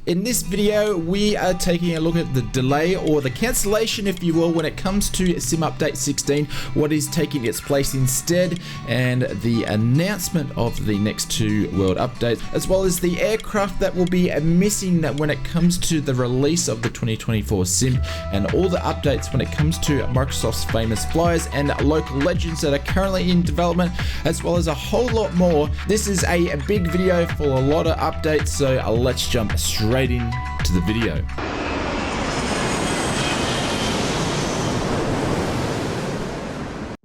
In this video, we are taking a look at the delay or the cancellation, if you will, when it comes to Sim Update 16, what is taking its place instead, and the announcement of the next two world updates, as well as the aircraft that will be missing when it comes to the release of the 2024 Sim, and all the updates when it comes to Microsoft's famous flyers and local legends that are currently in development, as well as a whole lot more. This is a big video for a lot of updates, so let's jump straight into the video.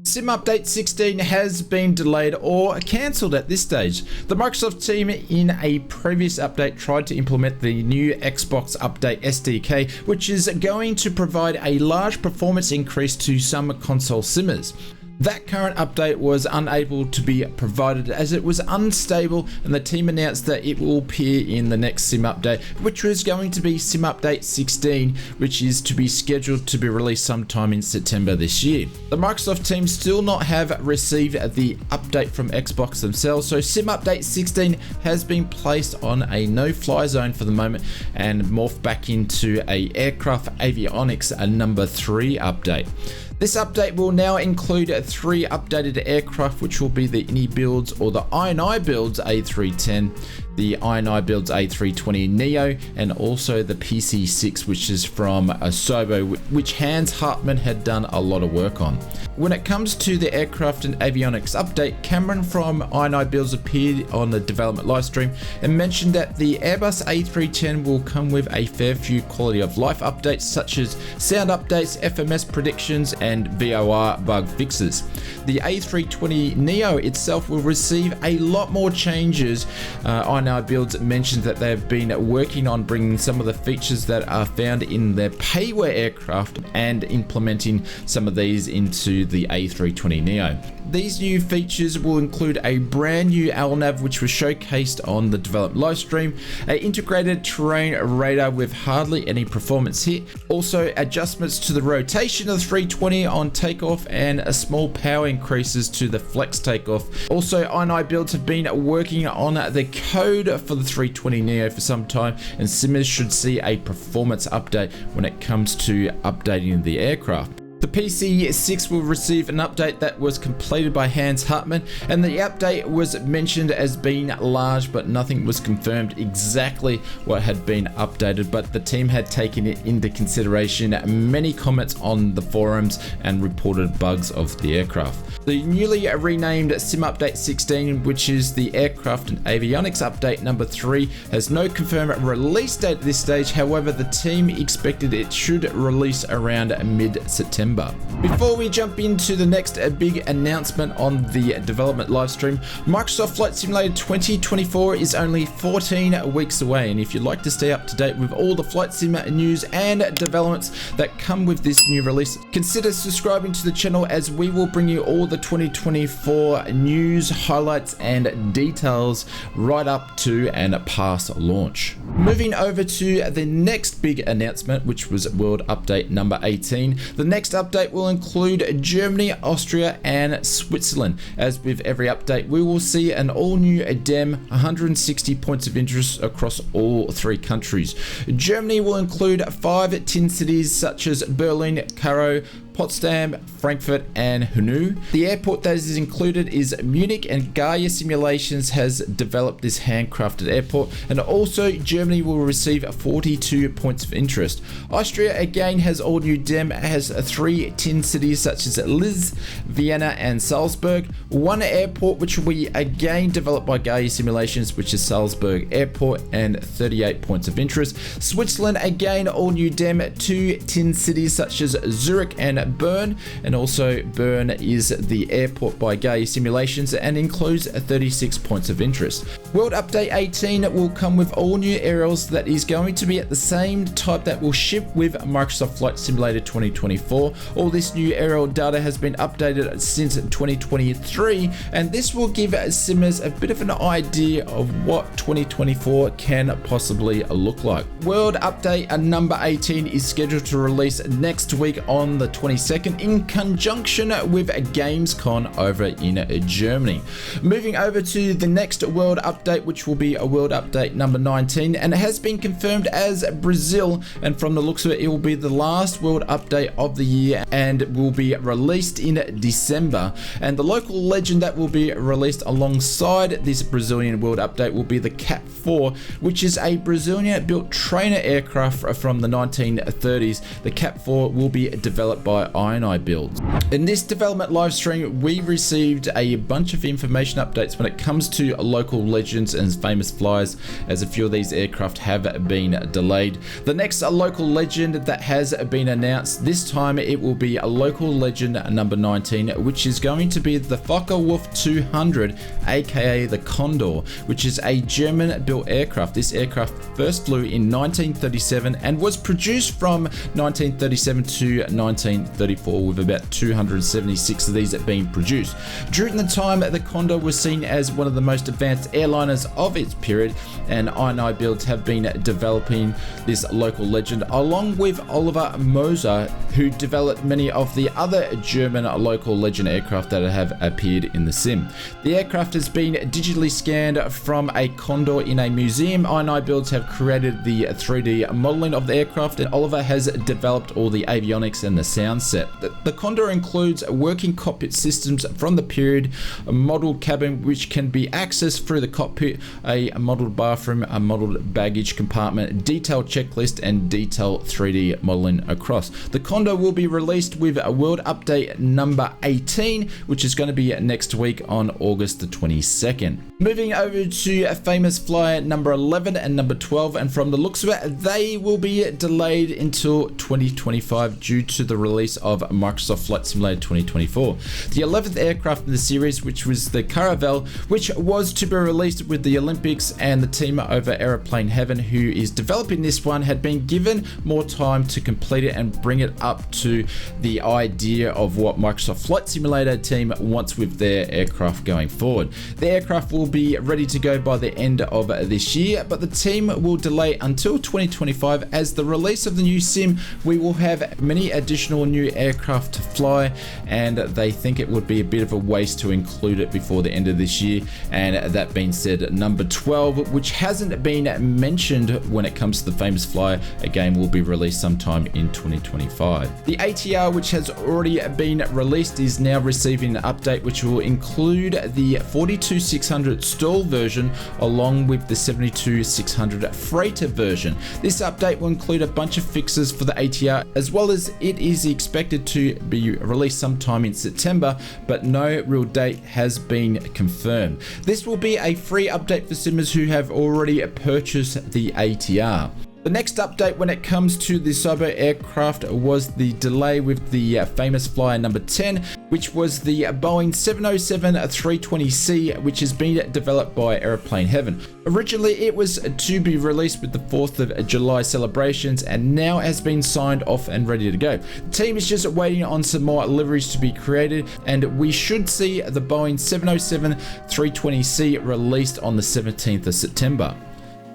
Sim Update 16 has been delayed or cancelled at this stage. The Microsoft team in a previous update tried to implement the new Xbox Update SDK, which is going to provide a large performance increase to some console simmers. That current update was unable to be provided as it was unstable, and the team announced that it will appear in the next Sim update, which was going to be Sim Update 16, which is to be scheduled to be released sometime in September this year. The Microsoft team still not have received the update from Xbox themselves, so Sim Update 16 has been placed on a no-fly zone for the moment and morphed back into a Aircraft Avionics number 3 update. This update will now include 3 updated aircraft, which will be the INI builds or the INI builds A310, the INI builds A320neo, and also the PC6, which is from Asobo, which Hans Hartmann had done a lot of work on. When it comes to the aircraft and avionics update, Cameron from INI builds appeared on the development livestream and mentioned that the Airbus A310 will come with a fair few quality of life updates, such as sound updates, FMS predictions, and VOR bug fixes. The A320neo itself will receive a lot more changes. INI builds mentioned that they have been working on bringing some of the features that are found in their payware aircraft and implementing some of these into the A320neo. These new features will include a brand new LNAV, which was showcased on the development livestream, an integrated terrain radar with hardly any performance hit, also adjustments to the rotation of the 320 on takeoff, and a small power increases to the flex takeoff. Also, INI builds have been working on the code for the 320neo for some time, and simmers should see a performance update when it comes to updating the aircraft. The PC6 will receive an update that was completed by Hans Hartmann, and the update was mentioned as being large, but nothing was confirmed exactly what had been updated, but the team had taken it into consideration many comments on the forums and reported bugs of the aircraft. The newly renamed Sim Update 16, which is the Aircraft and Avionics Update number 3, has no confirmed release date at this stage. However, the team expected it should release around mid-September. Before we jump into the next big announcement on the development livestream, Microsoft Flight Simulator 2024 is only 14 weeks away, and if you'd like to stay up to date with all the flight sim news and developments that come with this new release, consider subscribing to the channel, as we will bring you all the 2024 news, highlights, and details right up to and past launch. Moving over to the next big announcement, which was World Update number 18. The next update will include Germany, Austria, and Switzerland. As with every update, we will see an all-new DEM, 160 points of interest across all 3 countries. Germany will include 5 tin cities such as Berlin, Karow, Potsdam, Frankfurt, and Hanau. The airport that is included is Munich, and Gaia Simulations has developed this handcrafted airport, and also Germany will receive 42 points of interest. Austria again has all new DEM, has 3 tin cities such as Linz, Vienna, and Salzburg. 1 airport which will be again developed by Gaia Simulations, which is Salzburg Airport, and 38 points of interest. Switzerland again all new DEM, 2 tin cities such as Zurich and Bern, and also Bern is the airport by Gaia Simulations and includes 36 points of interest. World Update 18 will come with all new aerials that is going to be at the same type that will ship with Microsoft Flight Simulator 2024. All this new aerial data has been updated since 2023, and this will give simmers a bit of an idea of what 2024 can possibly look like. World Update number 18 is scheduled to release next week on the 20th 22nd in conjunction with Gamescom over in Germany. Moving over to the next world update, which will be a world update number 19, and it has been confirmed as Brazil, and from the looks of it, it will be the last world update of the year and will be released in December. And the local legend that will be released alongside this Brazilian world update will be the Cat 4, which is a Brazilian built trainer aircraft from the 1930s. The Cat 4 will be developed by INI Builds. In this development live stream, we received a bunch of information updates when it comes to local legends and famous flyers, as a few of these aircraft have been delayed. The next local legend that has been announced, this time it will be a local legend number 19, which is going to be the Focke-Wulf 200, aka the Condor, which is a German built aircraft. This aircraft first flew in 1937 and was produced from 1937 to 1934, with about 276 of these being produced. During the time, the Condor was seen as one of the most advanced airliners of its period, and INI Builds have been developing this local legend along with Oliver Moser, who developed many of the other German local legend aircraft that have appeared in the sim. The aircraft has been digitally scanned from a Condor in a museum. INI Builds have created the 3D modeling of the aircraft, and Oliver has developed all the avionics and the sound set. The Condor includes working cockpit systems from the period, a modeled cabin which can be accessed through the cockpit, a modeled bathroom, a modeled baggage compartment, detailed checklist, and detailed 3D modeling across. The Condor will be released with a world update number 18, which is going to be next week on August the 22nd. Moving over to famous flyer number 11 and number 12, and from the looks of it, they will be delayed until 2025 due to the release of Microsoft Flight Simulator 2024. The 11th aircraft in the series, which was the Caravelle, which was to be released with the Olympics, and the team over Aeroplane Heaven, who is developing this one, had been given more time to complete it and bring it up to the idea of what Microsoft Flight Simulator team wants with their aircraft going forward. The aircraft will be ready to go by the end of this year, but the team will delay until 2025. As the release of the new sim, we will have many additional new aircraft to fly, and they think it would be a bit of a waste to include it before the end of this year. And that being said, number 12, which hasn't been mentioned when it comes to the famous flyer, again will be released sometime in 2025. The ATR, which has already been released, is now receiving an update which will include the 42-600 stall version along with the 72-600 freighter version. This update will include a bunch of fixes for the ATR, as well as it is expected to be released sometime in September, but no real date has been confirmed. This will be a free update for simmers who have already purchased the ATR. The next update when it comes to the Cyber aircraft was the delay with the famous flyer number 10, which was the Boeing 707-320C, which has been developed by Aeroplane Heaven. Originally, it was to be released with the 4th of July celebrations, and now has been signed off and ready to go. The team is just waiting on some more liveries to be created, and we should see the Boeing 707-320C released on the 17th of September.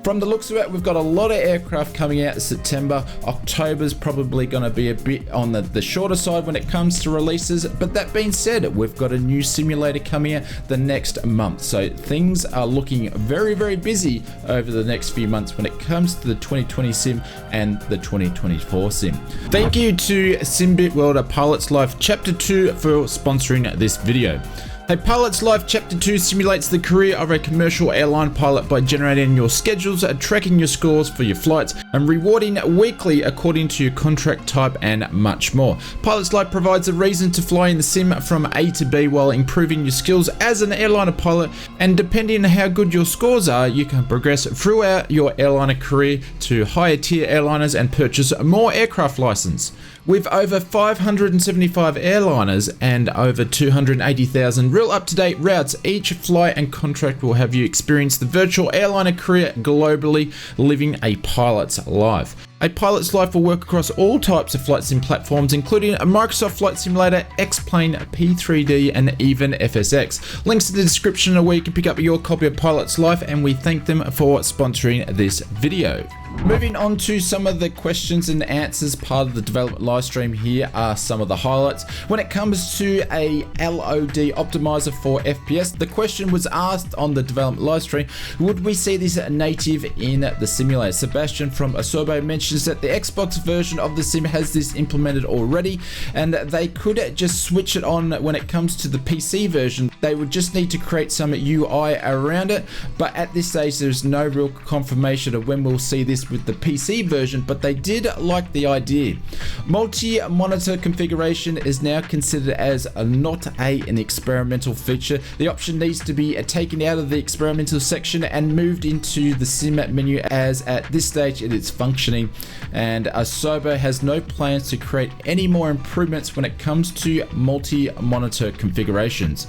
From the looks of it, we've got a lot of aircraft coming out in September. October's probably going to be a bit on the shorter side when it comes to releases, but that being said, we've got a new simulator coming out the next month, so things are looking very, very busy over the next few months when it comes to the 2020 sim and the 2024 sim. Thank you to Simbit World Pilots Life Chapter 2 for sponsoring this video. Hey, Pilots Life Chapter 2 simulates the career of a commercial airline pilot by generating your schedules, tracking your scores for your flights, and rewarding weekly according to your contract type, and much more. Pilots Life provides a reason to fly in the sim from A to B while improving your skills as an airliner pilot, and depending on how good your scores are, you can progress throughout your airliner career to higher tier airliners and purchase more aircraft license. With over 575 airliners and over 280,000 real up-to-date routes, each flight and contract will have you experience the virtual airliner career globally, living a pilot's life. A pilot's life will work across all types of flight sim platforms, including a Microsoft Flight Simulator, X-Plane, P3D, and even FSX. Links in the description are where you can pick up your copy of Pilot's Life, and we thank them for sponsoring this video. Moving on to some of the questions and answers part of the development live stream, here are some of the highlights. When it comes to a LOD optimizer for FPS, the question was asked on the development live stream, would we see this native in the simulator? Sebastian from Asobo mentions that the Xbox version of the sim has this implemented already, and they could just switch it on when it comes to the PC version. They would just need to create some UI around it, but at this stage there's no real confirmation of when we'll see this with the PC version, but they did like the idea. Multi-monitor configuration is now considered as not an experimental feature. The option needs to be taken out of the experimental section and moved into the sim menu, as at this stage it is functioning, and Asobo has no plans to create any more improvements when it comes to multi-monitor configurations.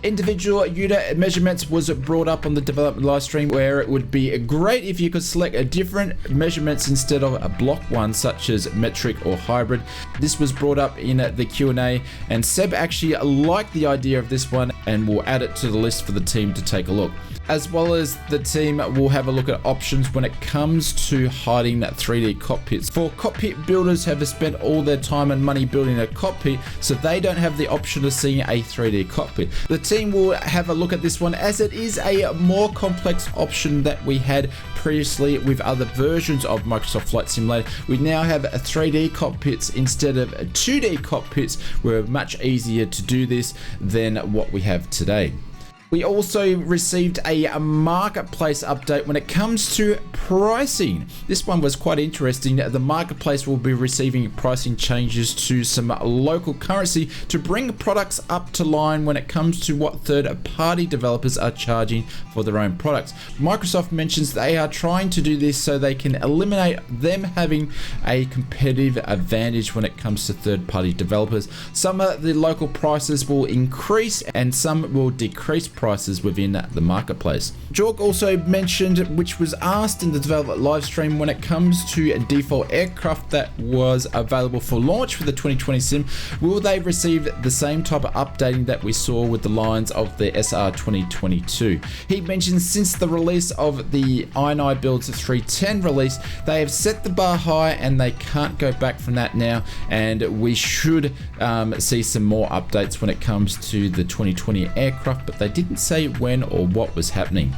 Individual unit measurements was brought up on the development live stream, where it would be great if you could select a different measurements instead of a block one, such as metric or hybrid. This was brought up in the Q&A, and Seb actually liked the idea of this one and will add it to the list for the team to take a look. As well as the team will have a look at options when it comes to hiding 3D cockpits. For cockpit builders have spent all their time and money building a cockpit, so they don't have the option of seeing a 3D cockpit. The team will have a look at this one, as it is a more complex option that we had previously with other versions of Microsoft Flight Simulator. We now have 3D cockpits instead of 2D cockpits. We're much easier to do this than what we have today. We also received a marketplace update when it comes to pricing. This one was quite interesting. The marketplace will be receiving pricing changes to some local currency to bring products up to line when it comes to what third-party developers are charging for their own products. Microsoft mentions they are trying to do this so they can eliminate them having a competitive advantage when it comes to third-party developers. Some of the local prices will increase and some will decrease prices within the marketplace. Jorg also mentioned, which was asked in the development live stream, when it comes to a default aircraft that was available for launch for the 2020 sim, will they receive the same type of updating that we saw with the lines of the SR 2022? He mentioned since the release of the INI Builds 310 release, they have set the bar high and they can't go back from that now, and we should see some more updates when it comes to the 2020 aircraft, but they didn't say when or what was happening.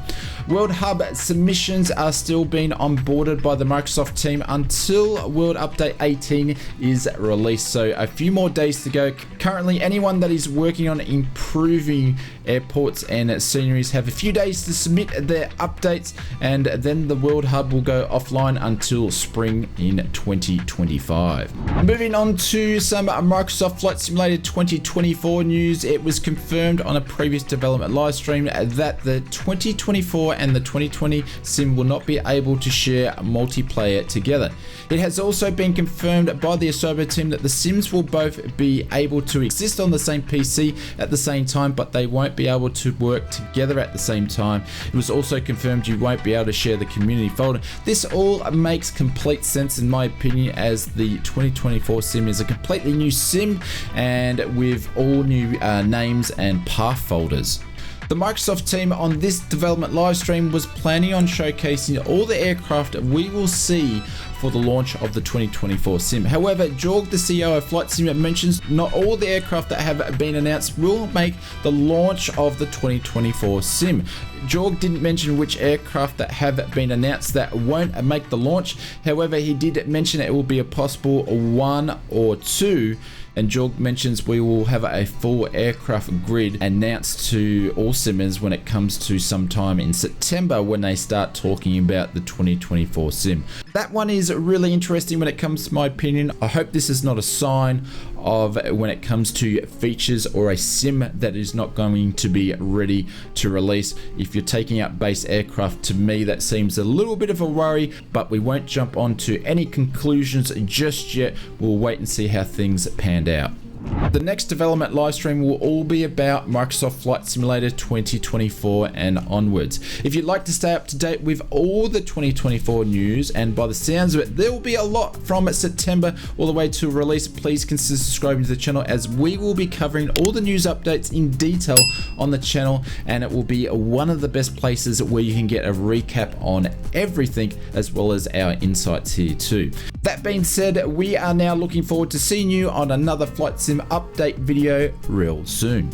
World Hub submissions are still being onboarded by the Microsoft team until World Update 18 is released, so a few more days to go. Currently, anyone that is working on improving airports and sceneries have a few days to submit their updates, and then the World Hub will go offline until spring in 2025. Moving on to some Microsoft Flight Simulator 2024 news. It was confirmed on a previous development live stream that the 2024 and the 2020 sim will not be able to share multiplayer together. It has also been confirmed by the Asobo team that the sims will both be able to exist on the same PC at the same time, but they won't be able to work together at the same time. It was also confirmed you won't be able to share the community folder. This all makes complete sense in my opinion, as the 2024 sim is a completely new sim and with all new names and path folders. The Microsoft team on this development live stream was planning on showcasing all the aircraft we will see for the launch of the 2024 sim. However, Jorg, the CEO of Flight Sim, mentions not all the aircraft that have been announced will make the launch of the 2024 sim. Jorg didn't mention which aircraft that have been announced that won't make the launch. However, he did mention it will be a possible 1 or 2. And Jorg mentions we will have a full aircraft grid announced to all simmers when it comes to sometime in September, when they start talking about the 2024 sim. That one is really interesting when it comes to my opinion. I hope this is not a sign of when it comes to features or a sim that is not going to be ready to release. If you're taking out base aircraft, to me that seems a little bit of a worry, but we won't jump on to any conclusions just yet. We'll wait and see how things panned out. The next development livestream will all be about Microsoft Flight Simulator 2024 and onwards. If you'd like to stay up to date with all the 2024 news, and by the sounds of it, there will be a lot from September all the way to release, please consider subscribing to the channel, as we will be covering all the news updates in detail on the channel, and it will be one of the best places where you can get a recap on everything, as well as our insights here too. That being said, we are now looking forward to seeing you on another Flight Sim update video real soon.